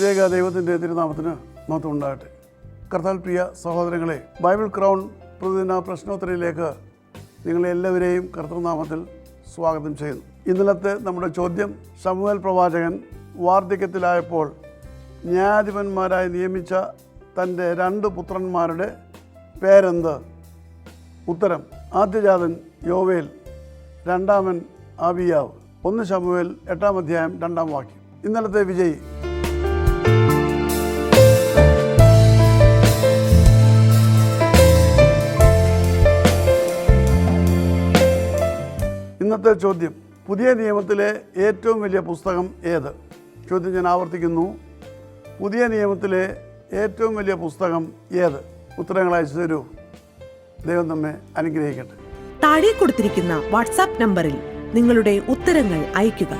ത്രിയേക ദൈവത്തിൻ്റെ തിരുനാമത്തിന് മഹത്വം ഉണ്ടാകട്ടെ. കർത്താൽ പ്രിയ സഹോദരങ്ങളെ, ബൈബിൾ ക്രൗൺ പ്രതിദിന പ്രശ്നോത്തരയിലേക്ക് നിങ്ങളെല്ലാവരെയും കർത്തൃനാമത്തിൽ സ്വാഗതം ചെയ്യുന്നു. ഇന്നലത്തെ നമ്മുടെ ചോദ്യം, ശമൂവേൽ പ്രവാചകൻ വാർദ്ധക്യത്തിലായപ്പോൾ ന്യായാധിപന്മാരായി നിയമിച്ച തൻ്റെ 2 പുത്രന്മാരുടെ പേരെന്ത്? ഉത്തരം: ആദ്യജാതൻ യോവേൽ, രണ്ടാമൻ അബിയാവ്. 1 ശമൂവേൽ 8-ാം അധ്യായം 2-ാം വാക്യം. ഇന്നലത്തെ വിജയി ഇന്നത്തെ ചോദ്യം, പുതിയ നിയമത്തിലെ ഏറ്റവും വലിയ പുസ്തകം ഏത്? ചോദ്യം ഞാൻ ആവർത്തിക്കുന്നു, പുതിയ നിയമത്തിലെ ഏറ്റവും വലിയ പുസ്തകം ഏത്? ഉത്തരങ്ങൾ അയച്ചു തരൂ. ദൈവം നമ്മെ അനുഗ്രഹിക്കട്ടെ. താഴെ കൊടുത്തിരിക്കുന്ന വാട്സാപ്പ് നമ്പറിൽ നിങ്ങളുടെ ഉത്തരങ്ങൾ അയയ്ക്കുക.